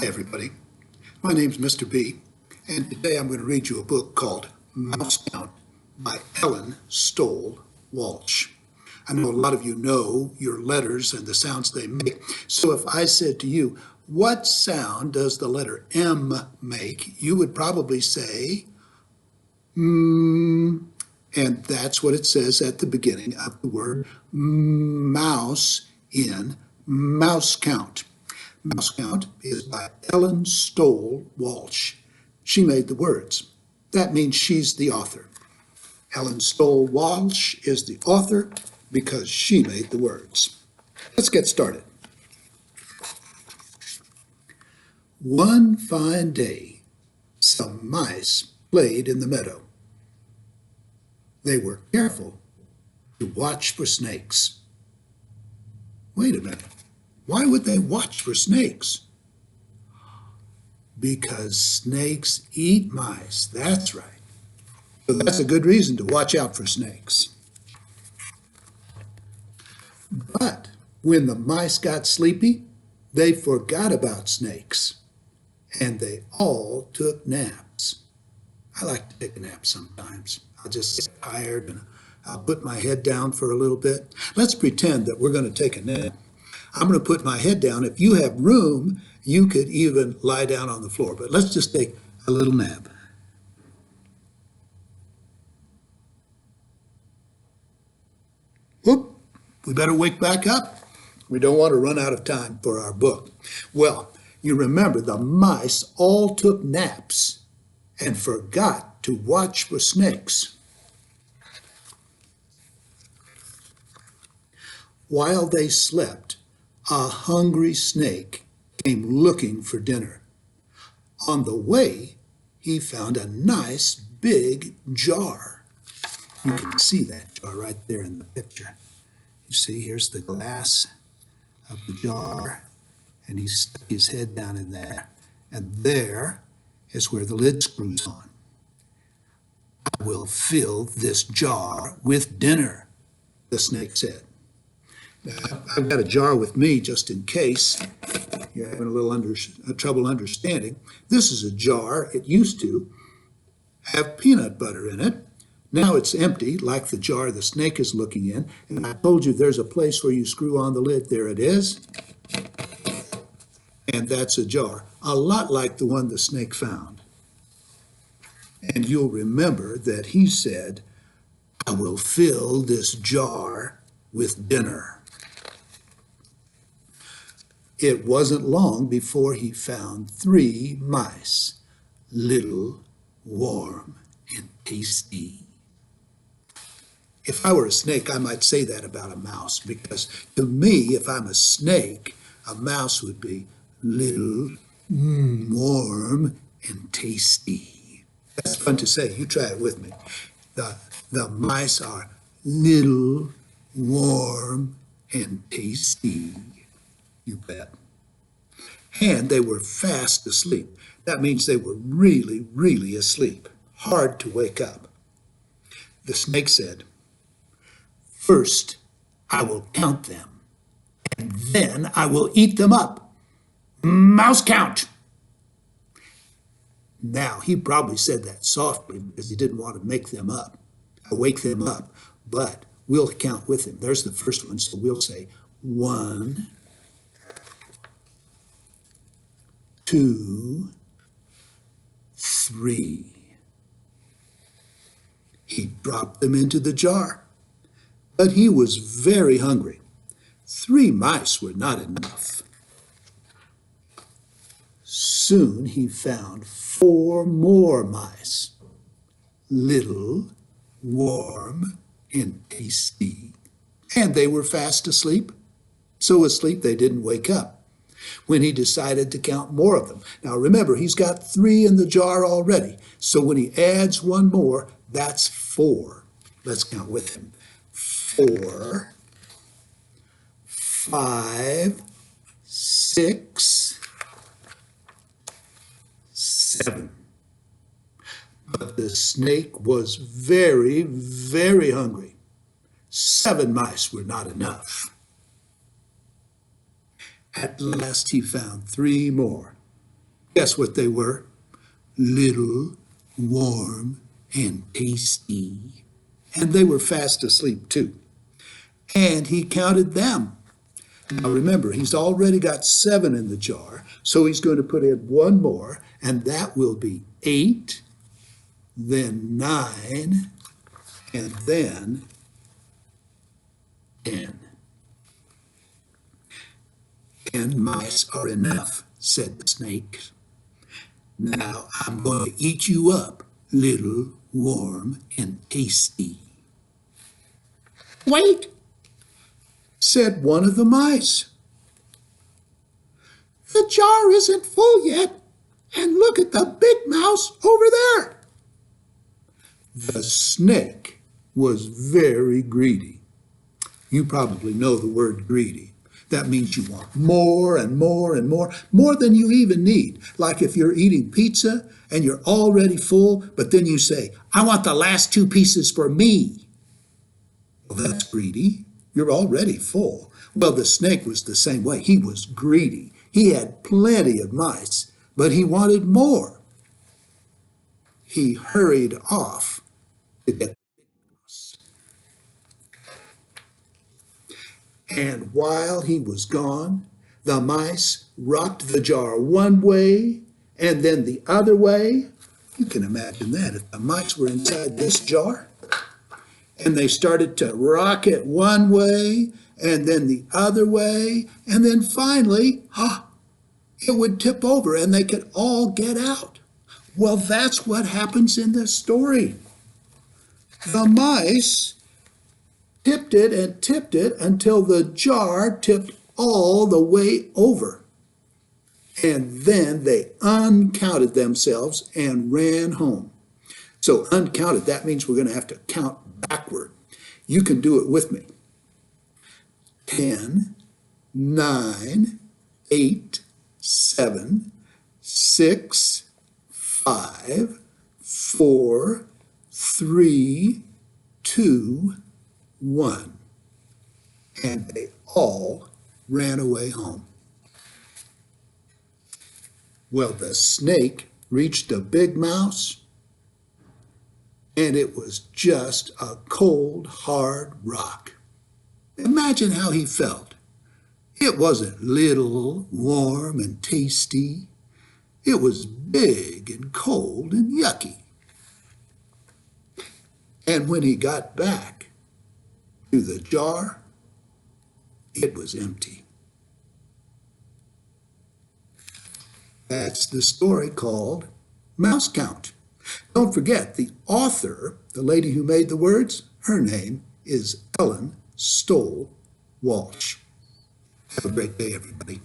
Hi, everybody. My name's Mr. B, and today I'm going to read you a book called Mouse Count by Stoll, Walsh. I know a lot of you know your letters and the sounds they make. So if I said to you, what sound does the letter M make? You would probably say, mm, and that's what it says at the beginning of the word mouse in Mouse Count. Mouse Count is by Stoll, Walsh. She made the words. That means she's the author. Stoll, Walsh is the author because she made the words. Let's get started. One fine day, some mice played in the meadow. They were careful to watch for snakes. Wait a minute. Why would they watch for snakes? Because snakes eat mice. That's right. So that's a good reason to watch out for snakes. But when the mice got sleepy, they forgot about snakes, and they all took naps. I like to take a nap sometimes. I'll just get tired and I'll put my head down for a little bit. Let's pretend that we're going to take a nap. I'm going to put my head down. If you have room, you could even lie down on the floor. But let's just take a little nap. Whoop, we better wake back up. We don't want to run out of time for our book. Well, you remember the mice all took naps and forgot to watch for snakes. While they slept, a hungry snake came looking for dinner. On the way, he found a nice big jar. You can see that jar right there in the picture. You see, here's the glass of the jar, and he stuck his head down in there. And there is where the lid screws on. I will fill this jar with dinner, the snake said. Now, I've got a jar with me just in case you're having a little trouble understanding. This is a jar. It used to have peanut butter in it. Now it's empty, like the jar the snake is looking in. And I told you there's a place where you screw on the lid. There it is. And that's a jar, a lot like the one the snake found. And you'll remember that he said, I will fill this jar with dinner. It wasn't long before he found 3 mice, little, warm, and tasty. If I were a snake, I might say that about a mouse, because to me, if I'm a snake, a mouse would be little, warm, and tasty. That's fun to say. You try it with me. The mice are little, warm, and tasty. You bet. And they were fast asleep. That means they were really, really asleep. Hard to wake up. The snake said, first, I will count them, and then I will eat them up. Mouse count. Now, he probably said that softly because he didn't want to wake them up, but we'll count with him. There's the first one, so we'll say 1, 2, 3. He dropped them into the jar, but he was very hungry. 3 mice were not enough. Soon he found 4 more mice, little, warm, and tasty. And they were fast asleep, so asleep they didn't wake up when he decided to count more of them. Now remember, he's got 3 in the jar already, so when he adds 1 more, that's 4. Let's count with him. 4, 5, 6, 7. But the snake was very, very hungry. 7 mice were not enough. At last he found 3 more, Guess what they were? Little, warm, and tasty. And they were fast asleep too. And he counted them. Now remember, he's already got 7 in the jar, so he's going to put in one more, and that will be 8, then 9, and then 10. 10 mice are enough, said the snake. Now I'm going to eat you up, little, warm, and tasty. Wait, said one of the mice. The jar isn't full yet, and look at the big mouse over there. The snake was very greedy. You probably know the word greedy. That means you want more and more and more than you even need. Like if you're eating pizza and you're already full, but then you say, I want the last 2 pieces for me. Well, that's greedy. You're already full. Well, the snake was the same way. He was greedy. He had plenty of mice, but he wanted more. He hurried off to get the mouse. And while he was gone, the mice rocked the jar one way and then the other way. You can imagine that if the mice were inside this jar and they started to rock it one way and then the other way, and then finally, it would tip over and they could all get out. Well, that's what happens in this story. The mice tipped it and tipped it until the jar tipped all the way over. And then they uncounted themselves and ran home. So uncounted, that means we're going to have to count backward. You can do it with me. 10, 9, 8, 7, 6, 5, 4, 3, 2, 1. And they all ran away home. Well, the snake reached a big mouse, and it was just a cold, hard rock. Imagine how he felt. It wasn't little, warm, and tasty. It was big and cold and yucky. And when he got back to the jar, it was empty. That's the story called Mouse Count. Don't forget, the author, the lady who made the words, her name is Stoll Walsh. Have a great day, everybody.